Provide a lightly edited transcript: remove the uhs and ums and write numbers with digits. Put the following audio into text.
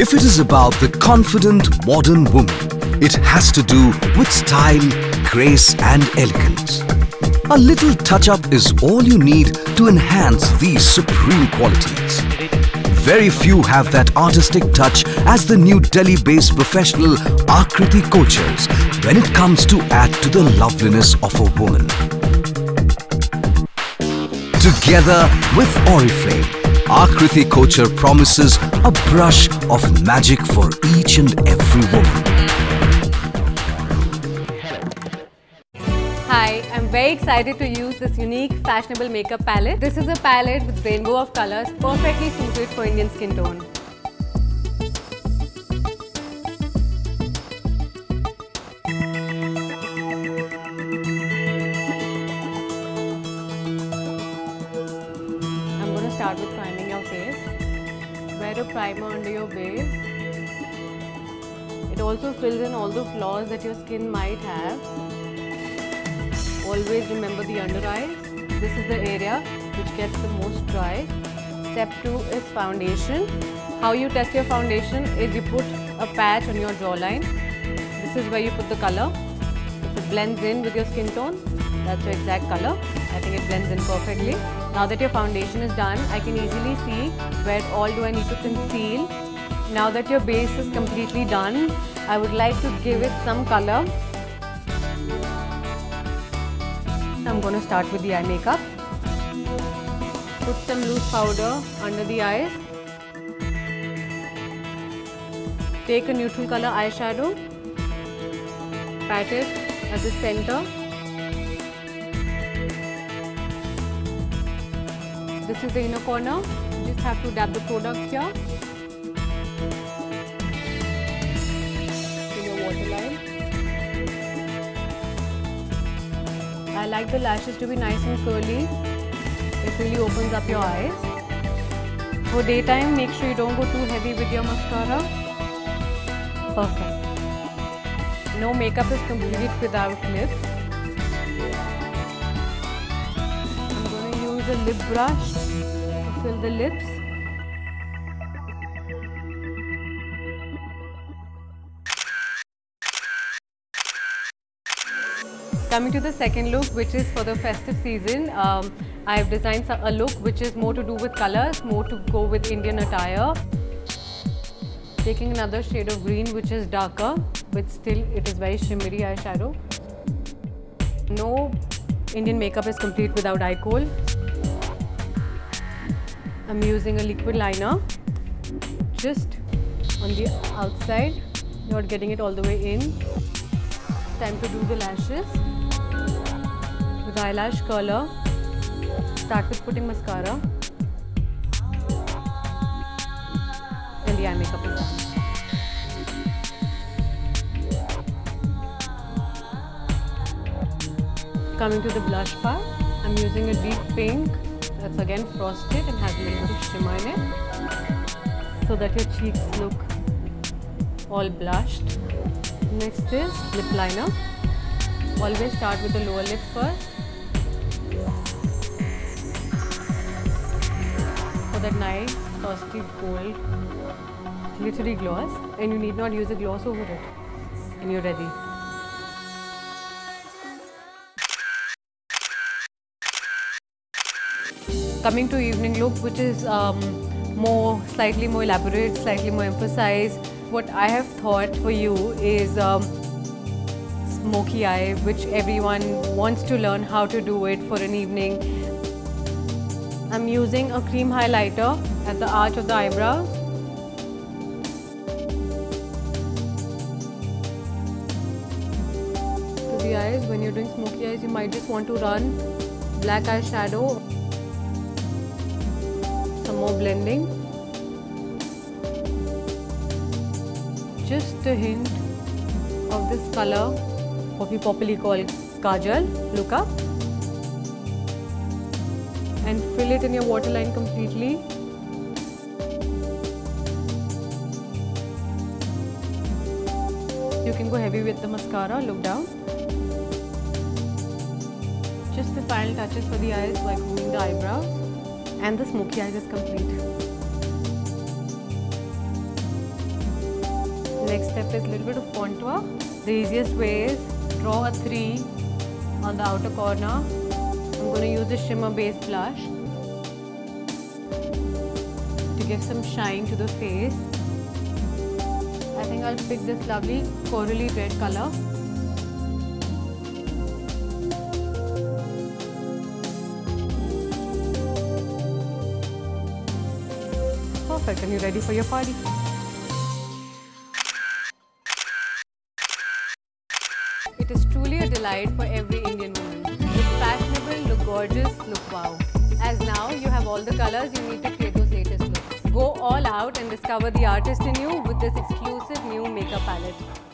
If it is about the confident modern woman, it has to do with style, grace and elegance. A little touch-up is all you need to enhance these supreme qualities. Very few have that artistic touch as the New Delhi-based professional Aakriti Kochers when it comes to add to the loveliness of a woman. Together with Oriflame, Aakriti Kocher promises a brush of magic for each and every woman. Hi, I'm very excited to use this unique fashionable makeup palette. This is a palette with rainbow of colors, perfectly suited for Indian skin tone. I'm going to start with priming your face. Wear a primer under your base. It also fills in all the flaws that your skin might have. Always remember the under eyes. This is the area which gets the most dry. Step 2 is foundation. How you test your foundation is you put a patch on your jawline. This is where you put the color. If it blends in with your skin tone, that's your exact color. I think it blends in perfectly. Now that your foundation is done, I can easily see where all do I need to conceal. Now that your base is completely done, I would like to give it some color. I'm going to start with the eye makeup. Put some loose powder under the eyes. Take a neutral color eyeshadow. Pat it at the center. This is the inner corner. You just have to dab the product here. In your waterline. I like the lashes to be nice and curly. It really opens up your eyes. For daytime, make sure you don't go too heavy with your mascara. Perfect. No makeup is complete without lips. I'm going to use a lip brush to fill the lips. Coming to the second look, which is for the festive season, I've designed a look which is more to do with colors, more to go with Indian attire. Taking another shade of green which is darker, but still it is very shimmery eyeshadow. No Indian makeup is complete without eye kohl. I'm using a liquid liner just on the outside, not getting it all the way in. Time to do the lashes. With eyelash curler, start with putting mascara and the eye makeup is done. Coming to the blush part, I'm using a deep pink that's again frosted and has a little bit of shimmer in it so that your cheeks look all blushed. Next is lip liner. Always start with the lower lip first. For that nice, frosty gold, glittery gloss, and you need not use a gloss over it, and you're ready. Coming to evening look, which is slightly more elaborate, slightly more emphasized. What I have thought for you is smoky eye, which everyone wants to learn how to do it for an evening. I'm using a cream highlighter at the arch of the eyebrows. To the eyes, when you're doing smoky eyes, you might just want to run black eyeshadow. Some more blending. Just a hint of this color, what we popularly call kajal. Look up and fill it in your waterline completely. You can go heavy with the mascara. Look down. Just the final touches for the eyes, like moving the eyebrows, and the smoky eyes is complete. next step is a little bit of contour. The easiest way is draw a 3 on the outer corner. I'm going to use the shimmer based blush to give some shine to the face. I think I'll pick this lovely corally red color. Perfect, and you're ready for your party. It is truly a delight for every Indian woman. Look fashionable, look gorgeous, look wow. As now you have all the colors you need to create those latest looks. Go all out and discover the artist in you with this exclusive new makeup palette.